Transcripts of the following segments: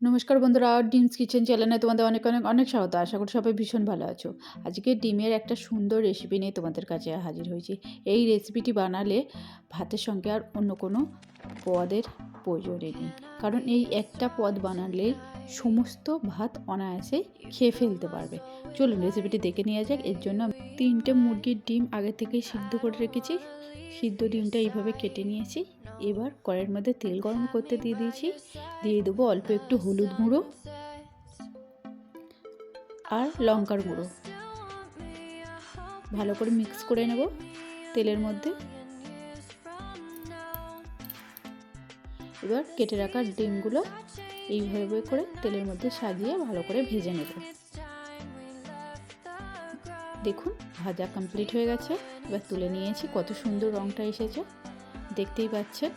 নমস্কার বন্ধুরা, ডিমস কিচেন চ্যানেলে তোমাদের অনেক অনেক অনেক স্বাগত। আশা করি সবাই ভীষণ ভালো আছো। আজকে ডিমের একটা সুন্দর রেসিপি নিয়ে তোমাদের কাছে হাজির হয়েছি। এই রেসিপিটি বানালে ভাতের সঙ্গে আর অন্য কোনো পদের প্রয়োজনই নেই, কারণ এই একটা পদ বানালে সমস্ত ভাত অনায়াসেই খেয়ে ফেলতে পারবে। চলুন রেসিপিটি দেখে নেওয়া যাক। এর জন্য 3টে মুরগির ডিম আগে থেকেই সিদ্ধ করে রেখেছি। সিদ্ধ ডিমটা এইভাবে কেটে নিয়েছি। এবার কড়াইয়ের মধ্যে তেল গরম করতে দিয়ে দিয়েছি। দিয়ে দেবো অল্প একটু হলুদ গুঁড়ো আর লঙ্কার গুঁড়ো। ভালো করে মিক্স করে নেব তেলের মধ্যে। এবার কেটে রাখা ডিমগুলো এইভাবে করে তেলের মধ্যে সাজিয়ে ভালো করে ভেজে নেব। দেখুন ভাজা কমপ্লিট হয়ে গেছে। এবার তুলে নিয়েছি, কত সুন্দর রঙটা এসেছে দেখতেই পাচ্ছেন।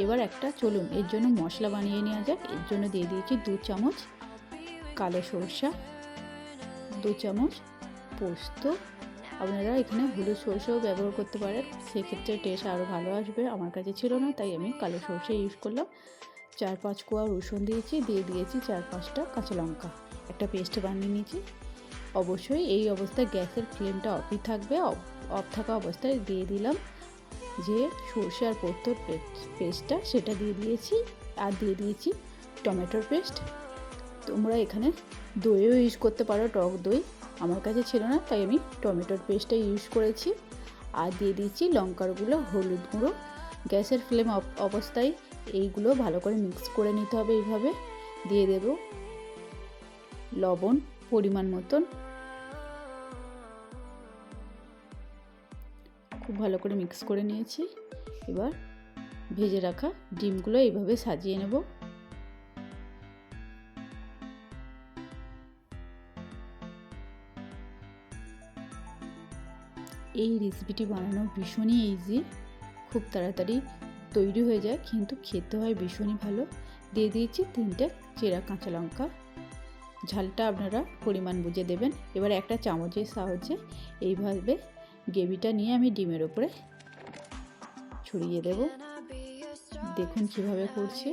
এবার চলুন এর জন্য মশলা বানিয়ে নেওয়া যাক। এর জন্য দিয়ে দিয়েছি 2 চামচ কালো সরষা, 2 চামচ পোস্ত। আপনারা এখানে হলুদ সরষেও ব্যবহার করতে পারেন, সেক্ষেত্রে টেস্ট আরও ভালো আসবে। আমার কাছে ছিল না তাই আমি কালো সরষে ইউজ করলাম। 4-5 কোয়া রসুন দিয়েছি, দিয়ে দিয়েছি 4-5টা কাঁচা লঙ্কা। একটা পেস্ট বানিয়ে নিয়েছি। অবশ্যই এই অবস্থায় গ্যাসের ফ্লেমটা অফই থাকবে। অফ থাকা অবস্থায় দিয়ে দিলাম যে সরষে আর পোস্তর পেস্টটা, সেটা দিয়ে দিয়েছি। আর দিয়ে দিয়েছি টমেটোর পেস্ট। তোমরা এখানে দইও ইউজ করতে পারো, টক দই। আমার কাছে ছিল না তাই আমি টমেটোর পেস্টটা ইউজ করেছি। আর দিয়ে দিয়েছি লঙ্কার গুঁড়ো, হলুদ গুঁড়ো। গ্যাসের ফ্লেম অবস্থায় এইগুলো ভালো করে মিক্স করে নিতে হবে। এইভাবে দিয়ে দেব লবণ পরিমাণ মতন। খুব ভালো করে মিক্স করে নিয়েছি। এবার ভেজে রাখা ডিমগুলো এইভাবে সাজিয়ে নেব। এই রেসিপিটি বানানো ভীষণই ইজি, খুব তাড়াতাড়ি তৈরি হয়ে যায়, কিন্তু খেতে হয় ভীষণই ভালো। দিয়ে দিয়েছি 3টে চেরা কাঁচা লঙ্কা। ঝালটা আপনারা পরিমাণ বুঝে দেবেন। এবার একটা চামচের সাহায্যে এইভাবে গ্রেভিটা নিয়ে আমি ডিমের উপরে ছড়িয়ে দেব। দেখুন কিভাবে করছি।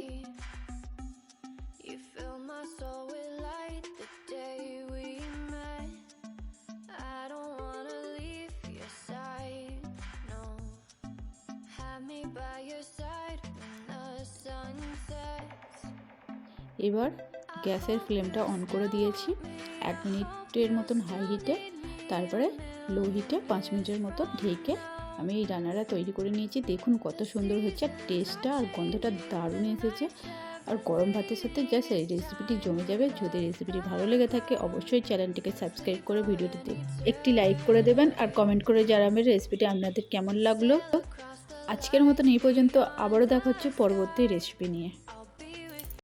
এবার গ্যাসের ফ্লেমটা অন করে দিয়েছি 1 মিনিটের মতন হাই হিটে, তারপরে লো হিটে 5 মিনিটের মতো ঢেকে আমি এই রান্নাটা তৈরি করে নিয়েছি। দেখুন কত সুন্দর হচ্ছে, টেস্টটা আর গন্ধটা দারুণ এসেছে। আর গরম ভাতের সাথে জাস্ট এই রেসিপিটি জমে যাবে। যদি রেসিপিটি ভালো লেগে থাকে অবশ্যই চ্যানেলটিকে সাবস্ক্রাইব করে ভিডিওটিতে একটি লাইক করে দেবেন আর কমেন্ট করে জানাবেন রেসিপিটি আপনাদের কেমন লাগলো। আজকের মতন এই পর্যন্ত, আবারও দেখা হচ্ছে পরবর্তী রেসিপি নিয়ে।